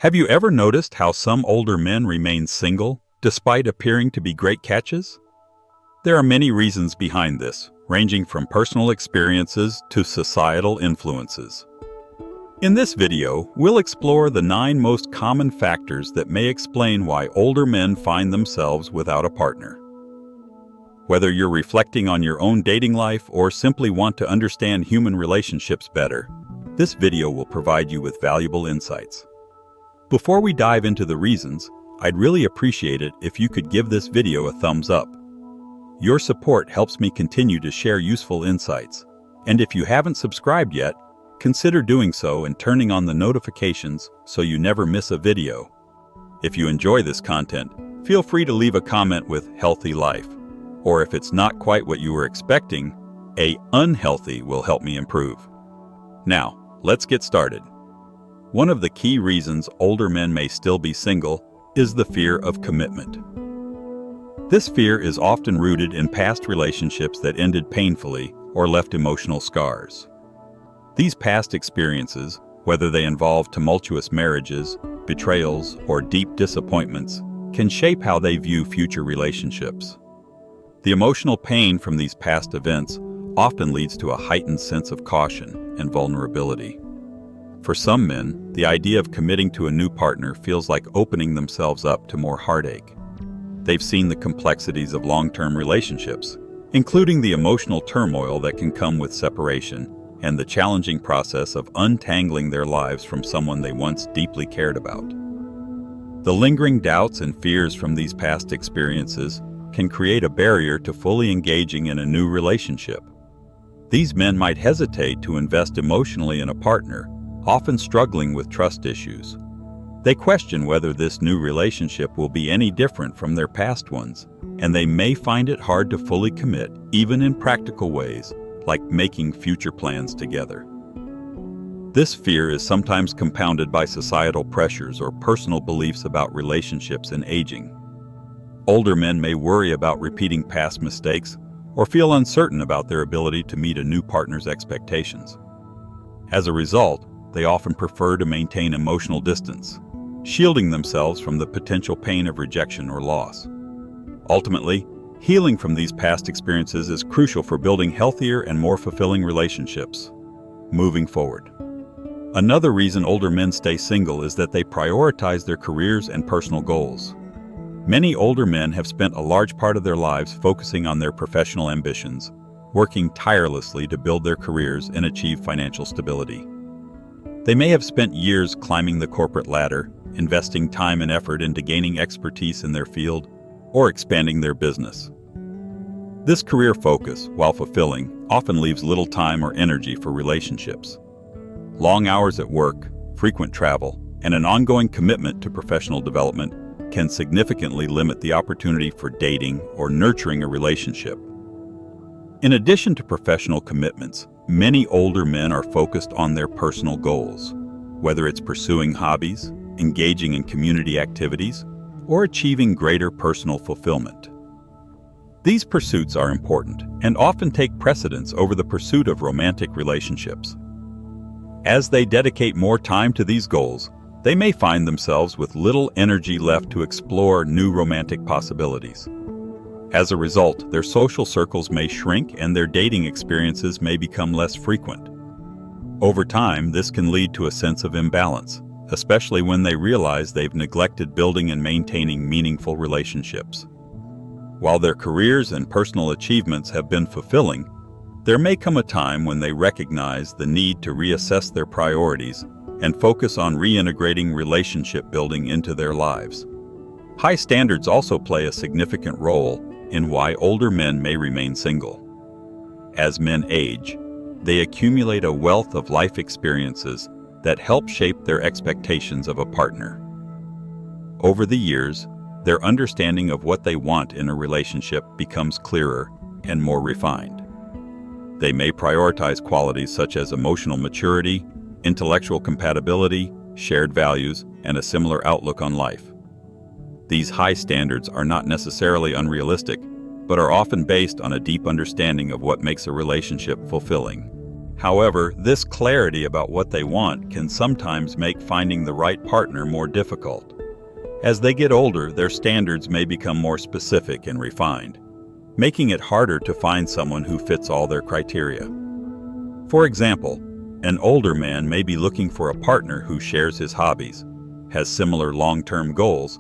Have you ever noticed how some older men remain single despite appearing to be great catches? There are many reasons behind this, ranging from personal experiences to societal influences. In this video, we'll explore the 9 most common factors that may explain why older men find themselves without a partner. Whether you're reflecting on your own dating life or simply want to understand human relationships better, this video will provide you with valuable insights. Before we dive into the reasons, I'd really appreciate it if you could give this video a thumbs up. Your support helps me continue to share useful insights. And if you haven't subscribed yet, consider doing so and turning on the notifications so you never miss a video. If you enjoy this content, feel free to leave a comment with "healthy life." Or if it's not quite what you were expecting, a "unhealthy" will help me improve. Now, let's get started. One of the key reasons older men may still be single is the fear of commitment. This fear is often rooted in past relationships that ended painfully or left emotional scars. These past experiences, whether they involve tumultuous marriages, betrayals, or deep disappointments, can shape how they view future relationships. The emotional pain from these past events often leads to a heightened sense of caution and vulnerability. For some men, the idea of committing to a new partner feels like opening themselves up to more heartache. They've seen the complexities of long-term relationships, including the emotional turmoil that can come with separation and the challenging process of untangling their lives from someone they once deeply cared about. The lingering doubts and fears from these past experiences can create a barrier to fully engaging in a new relationship. These men might hesitate to invest emotionally in a partner, often struggling with trust issues. They question whether this new relationship will be any different from their past ones, and they may find it hard to fully commit, even in practical ways, like making future plans together. This fear is sometimes compounded by societal pressures or personal beliefs about relationships and aging. Older men may worry about repeating past mistakes or feel uncertain about their ability to meet a new partner's expectations. As a result, they often prefer to maintain emotional distance, shielding themselves from the potential pain of rejection or loss. Ultimately, healing from these past experiences is crucial for building healthier and more fulfilling relationships moving forward. Another reason older men stay single is that they prioritize their careers and personal goals. Many older men have spent a large part of their lives focusing on their professional ambitions, working tirelessly to build their careers and achieve financial stability. They may have spent years climbing the corporate ladder, investing time and effort into gaining expertise in their field, or expanding their business. This career focus, while fulfilling, often leaves little time or energy for relationships. Long hours at work, frequent travel, and an ongoing commitment to professional development can significantly limit the opportunity for dating or nurturing a relationship. In addition to professional commitments, many older men are focused on their personal goals, whether it's pursuing hobbies, engaging in community activities, or achieving greater personal fulfillment. These pursuits are important and often take precedence over the pursuit of romantic relationships. As they dedicate more time to these goals, they may find themselves with little energy left to explore new romantic possibilities. As a result, their social circles may shrink and their dating experiences may become less frequent. Over time, this can lead to a sense of imbalance, especially when they realize they've neglected building and maintaining meaningful relationships. While their careers and personal achievements have been fulfilling, there may come a time when they recognize the need to reassess their priorities and focus on reintegrating relationship building into their lives. High standards also play a significant role in why older men may remain single. As men age, they accumulate a wealth of life experiences that help shape their expectations of a partner. Over the years, their understanding of what they want in a relationship becomes clearer and more refined. They may prioritize qualities such as emotional maturity, intellectual compatibility, shared values, and a similar outlook on life. These high standards are not necessarily unrealistic, but are often based on a deep understanding of what makes a relationship fulfilling. However, this clarity about what they want can sometimes make finding the right partner more difficult. As they get older, their standards may become more specific and refined, making it harder to find someone who fits all their criteria. For example, an older man may be looking for a partner who shares his hobbies, has similar long-term goals,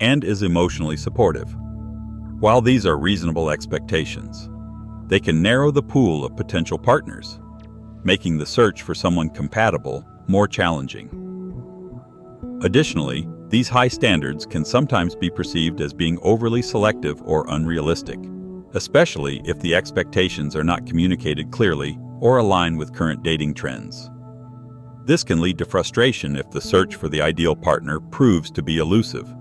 and is emotionally supportive. While these are reasonable expectations, they can narrow the pool of potential partners, making the search for someone compatible more challenging. Additionally, these high standards can sometimes be perceived as being overly selective or unrealistic, especially if the expectations are not communicated clearly or align with current dating trends. This can lead to frustration if the search for the ideal partner proves to be elusive.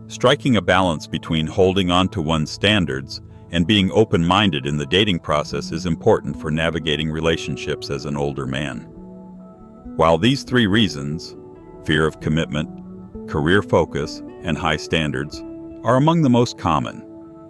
Striking a balance between holding on to one's standards and being open-minded in the dating process is important for navigating relationships as an older man. While these three reasons, fear of commitment, career focus, and high standards, are among the most common,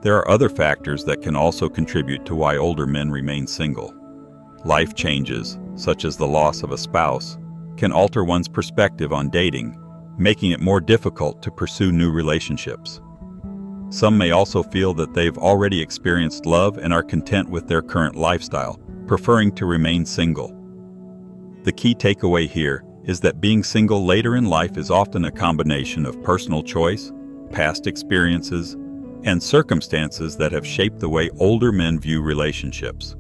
there are other factors that can also contribute to why older men remain single. Life changes, such as the loss of a spouse, can alter one's perspective on dating, making it more difficult to pursue new relationships. Some may also feel that they've already experienced love and are content with their current lifestyle, preferring to remain single. The key takeaway here is that being single later in life is often a combination of personal choice, past experiences, and circumstances that have shaped the way older men view relationships.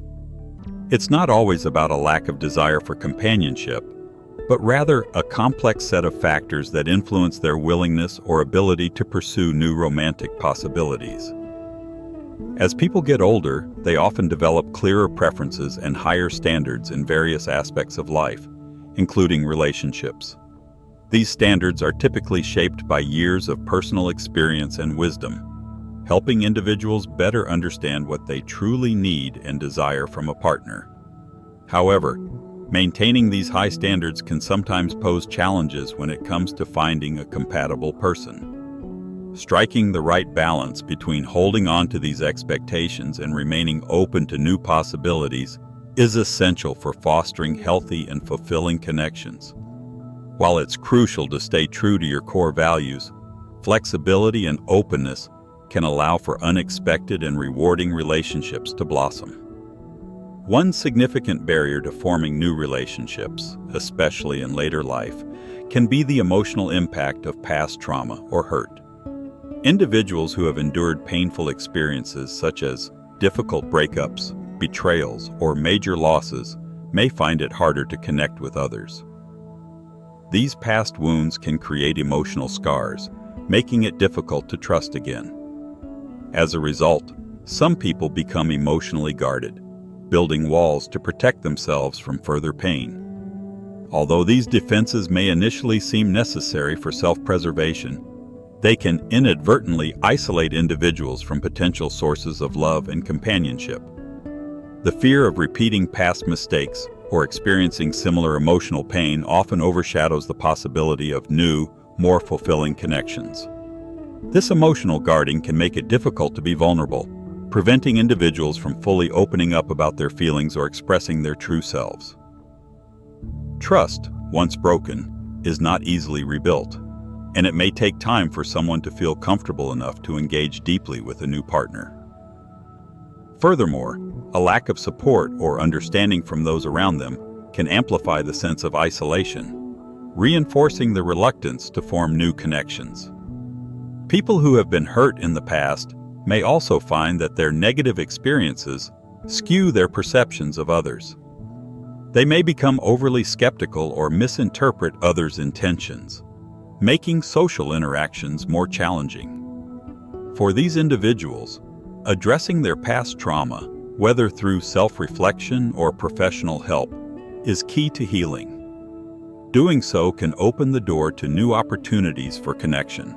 It's not always about a lack of desire for companionship, but rather a complex set of factors that influence their willingness or ability to pursue new romantic possibilities. As people get older, they often develop clearer preferences and higher standards in various aspects of life, including relationships. These standards are typically shaped by years of personal experience and wisdom, helping individuals better understand what they truly need and desire from a partner. However, maintaining these high standards can sometimes pose challenges when it comes to finding a compatible person. Striking the right balance between holding on to these expectations and remaining open to new possibilities is essential for fostering healthy and fulfilling connections. While it's crucial to stay true to your core values, flexibility and openness can allow for unexpected and rewarding relationships to blossom. One significant barrier to forming new relationships, especially in later life, can be the emotional impact of past trauma or hurt. Individuals who have endured painful experiences such as difficult breakups, betrayals, or major losses may find it harder to connect with others. These past wounds can create emotional scars, making it difficult to trust again. As a result, some people become emotionally guarded, building walls to protect themselves from further pain. Although these defenses may initially seem necessary for self-preservation, they can inadvertently isolate individuals from potential sources of love and companionship. The fear of repeating past mistakes or experiencing similar emotional pain often overshadows the possibility of new, more fulfilling connections. This emotional guarding can make it difficult to be vulnerable, preventing individuals from fully opening up about their feelings or expressing their true selves. Trust, once broken, is not easily rebuilt, and it may take time for someone to feel comfortable enough to engage deeply with a new partner. Furthermore, a lack of support or understanding from those around them can amplify the sense of isolation, reinforcing the reluctance to form new connections. People who have been hurt in the past may also find that their negative experiences skew their perceptions of others. They may become overly skeptical or misinterpret others' intentions, making social interactions more challenging. For these individuals, addressing their past trauma, whether through self-reflection or professional help, is key to healing. Doing so can open the door to new opportunities for connection,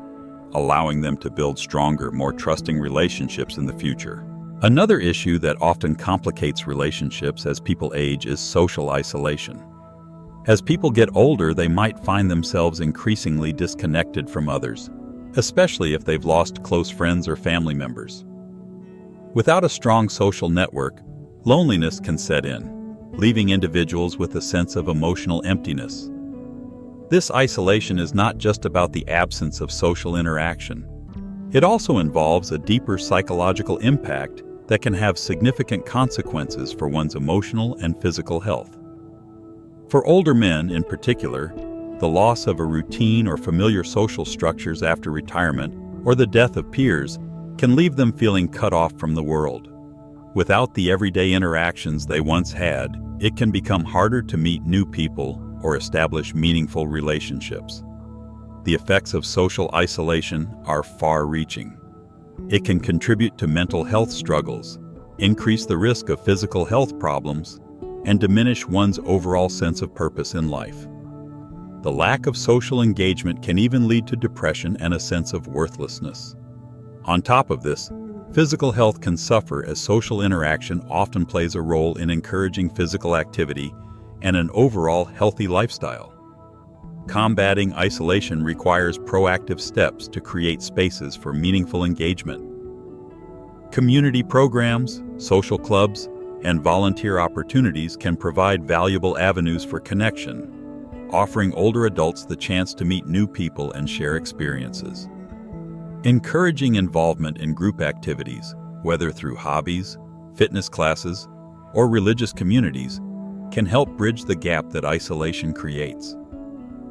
allowing them to build stronger, more trusting relationships in the future. Another issue that often complicates relationships as people age is social isolation. As people get older, they might find themselves increasingly disconnected from others, especially if they've lost close friends or family members. Without a strong social network, loneliness can set in, leaving individuals with a sense of emotional emptiness. This isolation is not just about the absence of social interaction. It also involves a deeper psychological impact that can have significant consequences for one's emotional and physical health. For older men in particular, the loss of a routine or familiar social structures after retirement or the death of peers can leave them feeling cut off from the world. Without the everyday interactions they once had, it can become harder to meet new people or establish meaningful relationships. The effects of social isolation are far-reaching. It can contribute to mental health struggles, increase the risk of physical health problems, and diminish one's overall sense of purpose in life. The lack of social engagement can even lead to depression and a sense of worthlessness. On top of this, physical health can suffer as social interaction often plays a role in encouraging physical activity and an overall healthy lifestyle. Combating isolation requires proactive steps to create spaces for meaningful engagement. Community programs, social clubs, and volunteer opportunities can provide valuable avenues for connection, offering older adults the chance to meet new people and share experiences. Encouraging involvement in group activities, whether through hobbies, fitness classes, or religious communities, can help bridge the gap that isolation creates.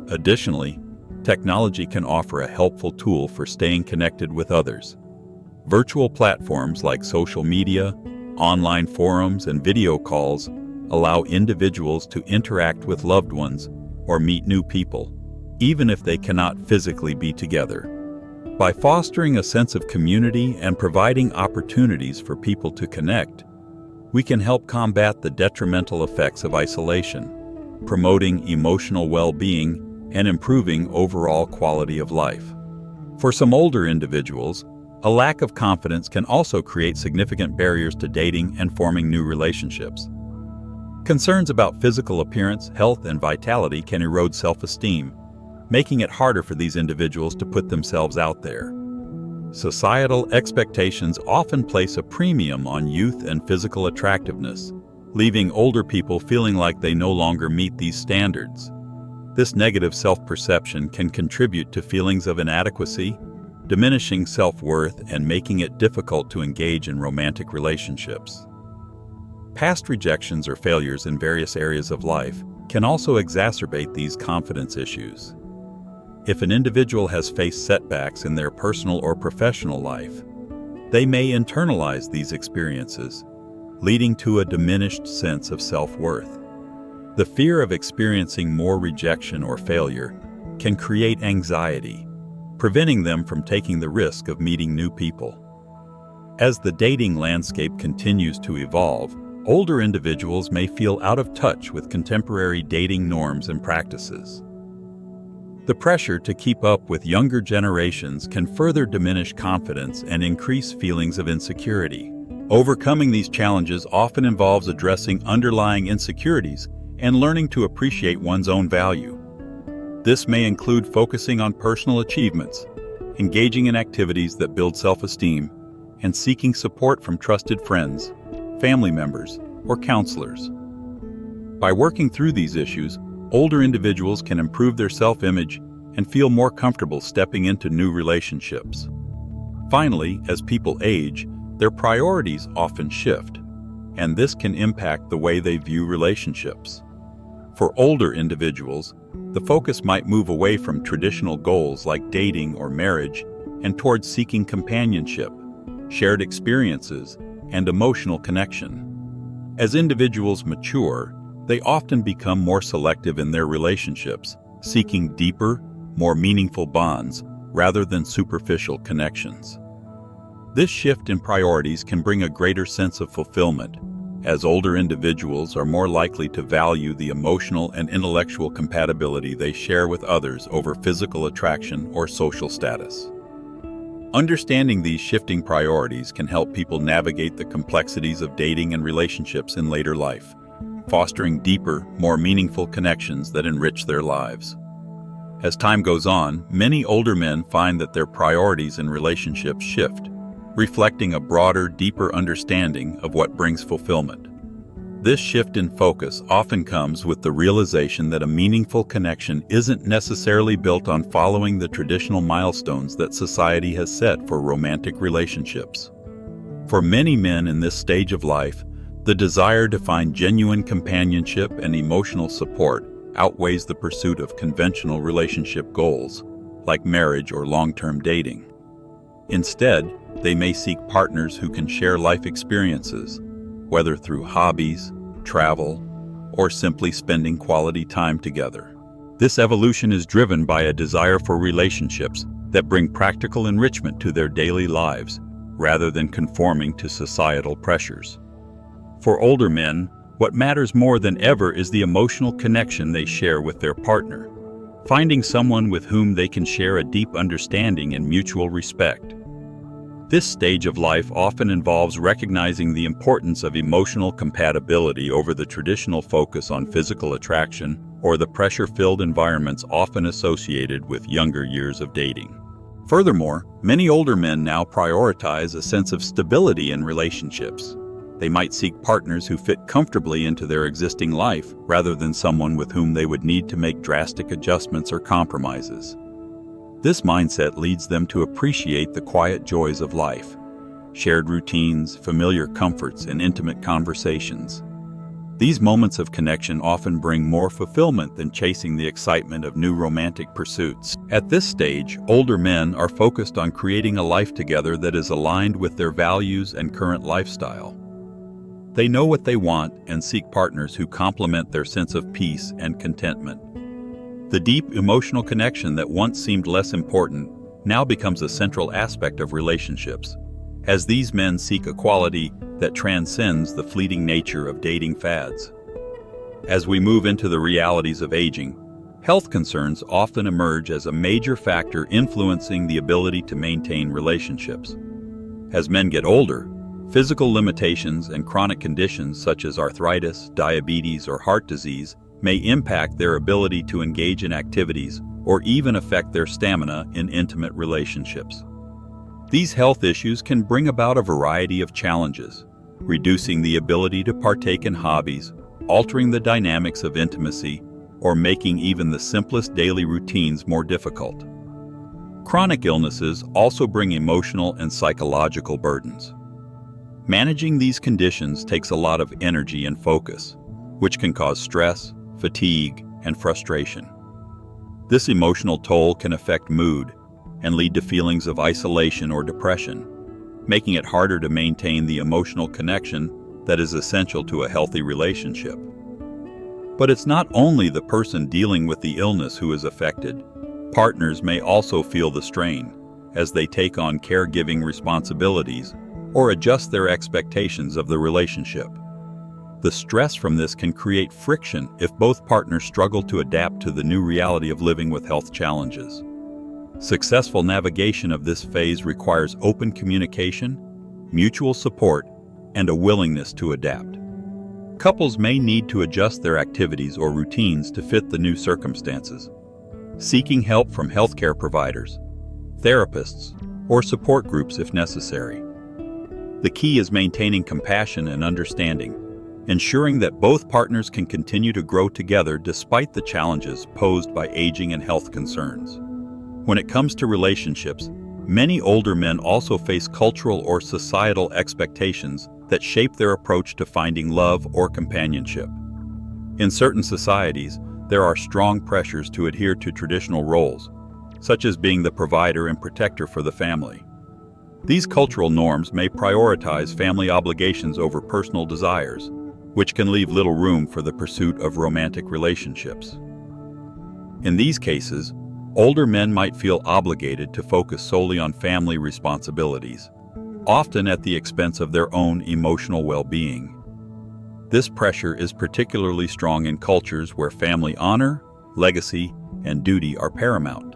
Additionally, technology can offer a helpful tool for staying connected with others. Virtual platforms like social media, online forums, and video calls allow individuals to interact with loved ones or meet new people, even if they cannot physically be together. By fostering a sense of community and providing opportunities for people to connect, we can help combat the detrimental effects of isolation, promoting emotional well-being and improving overall quality of life. For some older individuals, a lack of confidence can also create significant barriers to dating and forming new relationships. Concerns about physical appearance, health, and vitality can erode self-esteem, making it harder for these individuals to put themselves out there. Societal expectations often place a premium on youth and physical attractiveness, leaving older people feeling like they no longer meet these standards. This negative self-perception can contribute to feelings of inadequacy, diminishing self-worth, and making it difficult to engage in romantic relationships. Past rejections or failures in various areas of life can also exacerbate these confidence issues. If an individual has faced setbacks in their personal or professional life, they may internalize these experiences, leading to a diminished sense of self-worth. The fear of experiencing more rejection or failure can create anxiety, preventing them from taking the risk of meeting new people. As the dating landscape continues to evolve, older individuals may feel out of touch with contemporary dating norms and practices. The pressure to keep up with younger generations can further diminish confidence and increase feelings of insecurity. Overcoming these challenges often involves addressing underlying insecurities and learning to appreciate one's own value. This may include focusing on personal achievements, engaging in activities that build self-esteem, and seeking support from trusted friends, family members, or counselors. By working through these issues, older individuals can improve their self-image and feel more comfortable stepping into new relationships. Finally, as people age, their priorities often shift, and this can impact the way they view relationships. For older individuals, the focus might move away from traditional goals like dating or marriage and towards seeking companionship, shared experiences, and emotional connection. As individuals mature, they often become more selective in their relationships, seeking deeper, more meaningful bonds rather than superficial connections. This shift in priorities can bring a greater sense of fulfillment, as older individuals are more likely to value the emotional and intellectual compatibility they share with others over physical attraction or social status. Understanding these shifting priorities can help people navigate the complexities of dating and relationships in later life, fostering deeper, more meaningful connections that enrich their lives. As time goes on, many older men find that their priorities in relationships shift, reflecting a broader, deeper understanding of what brings fulfillment. This shift in focus often comes with the realization that a meaningful connection isn't necessarily built on following the traditional milestones that society has set for romantic relationships. For many men in this stage of life, the desire to find genuine companionship and emotional support outweighs the pursuit of conventional relationship goals, like marriage or long-term dating. Instead, they may seek partners who can share life experiences, whether through hobbies, travel, or simply spending quality time together. This evolution is driven by a desire for relationships that bring practical enrichment to their daily lives, rather than conforming to societal pressures. For older men, what matters more than ever is the emotional connection they share with their partner, finding someone with whom they can share a deep understanding and mutual respect. This stage of life often involves recognizing the importance of emotional compatibility over the traditional focus on physical attraction or the pressure-filled environments often associated with younger years of dating. Furthermore, many older men now prioritize a sense of stability in relationships. They might seek partners who fit comfortably into their existing life rather than someone with whom they would need to make drastic adjustments or compromises. This mindset leads them to appreciate the quiet joys of life, shared routines, familiar comforts, and intimate conversations. These moments of connection often bring more fulfillment than chasing the excitement of new romantic pursuits. At this stage, older men are focused on creating a life together that is aligned with their values and current lifestyle. They know what they want and seek partners who complement their sense of peace and contentment. The deep emotional connection that once seemed less important now becomes a central aspect of relationships, as these men seek a quality that transcends the fleeting nature of dating fads. As we move into the realities of aging, health concerns often emerge as a major factor influencing the ability to maintain relationships. As men get older, physical limitations and chronic conditions such as arthritis, diabetes, or heart disease may impact their ability to engage in activities or even affect their stamina in intimate relationships. These health issues can bring about a variety of challenges, reducing the ability to partake in hobbies, altering the dynamics of intimacy, or making even the simplest daily routines more difficult. Chronic illnesses also bring emotional and psychological burdens. Managing these conditions takes a lot of energy and focus, which can cause stress, fatigue, and frustration. This emotional toll can affect mood and lead to feelings of isolation or depression, making it harder to maintain the emotional connection that is essential to a healthy relationship. But it's not only the person dealing with the illness who is affected. Partners may also feel the strain as they take on caregiving responsibilities or adjust their expectations of the relationship. The stress from this can create friction if both partners struggle to adapt to the new reality of living with health challenges. Successful navigation of this phase requires open communication, mutual support, and a willingness to adapt. Couples may need to adjust their activities or routines to fit the new circumstances, seeking help from healthcare providers, therapists, or support groups if necessary. The key is maintaining compassion and understanding, ensuring that both partners can continue to grow together despite the challenges posed by aging and health concerns. When it comes to relationships, many older men also face cultural or societal expectations that shape their approach to finding love or companionship. In certain societies, there are strong pressures to adhere to traditional roles, such as being the provider and protector for the family. These cultural norms may prioritize family obligations over personal desires, which can leave little room for the pursuit of romantic relationships. In these cases, older men might feel obligated to focus solely on family responsibilities, often at the expense of their own emotional well-being. This pressure is particularly strong in cultures where family honor, legacy, and duty are paramount.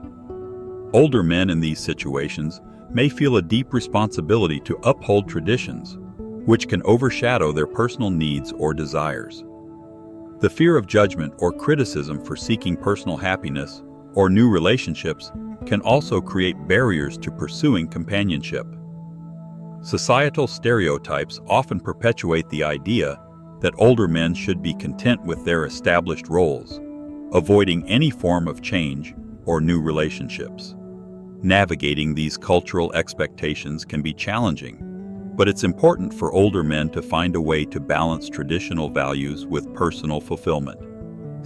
Older men in these situations may feel a deep responsibility to uphold traditions, which can overshadow their personal needs or desires. The fear of judgment or criticism for seeking personal happiness or new relationships can also create barriers to pursuing companionship. Societal stereotypes often perpetuate the idea that older men should be content with their established roles, avoiding any form of change or new relationships. Navigating these cultural expectations can be challenging, but it's important for older men to find a way to balance traditional values with personal fulfillment.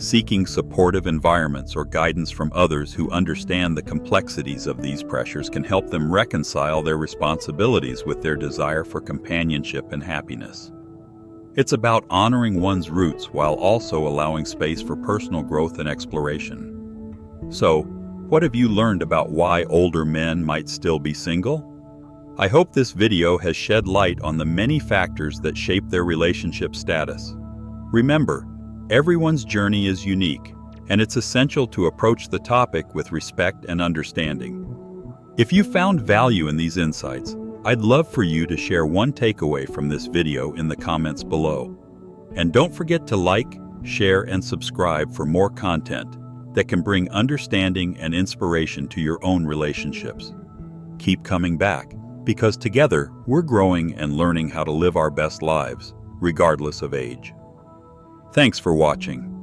Seeking supportive environments or guidance from others who understand the complexities of these pressures can help them reconcile their responsibilities with their desire for companionship and happiness. It's about honoring one's roots while also allowing space for personal growth and exploration. So, what have you learned about why older men might still be single? I hope this video has shed light on the many factors that shape their relationship status. Remember, everyone's journey is unique, and it's essential to approach the topic with respect and understanding. If you found value in these insights, I'd love for you to share one takeaway from this video in the comments below. And don't forget to like, share, and subscribe for more content that can bring understanding and inspiration to your own relationships. Keep coming back, because together we're growing and learning how to live our best lives, regardless of age. Thanks for watching.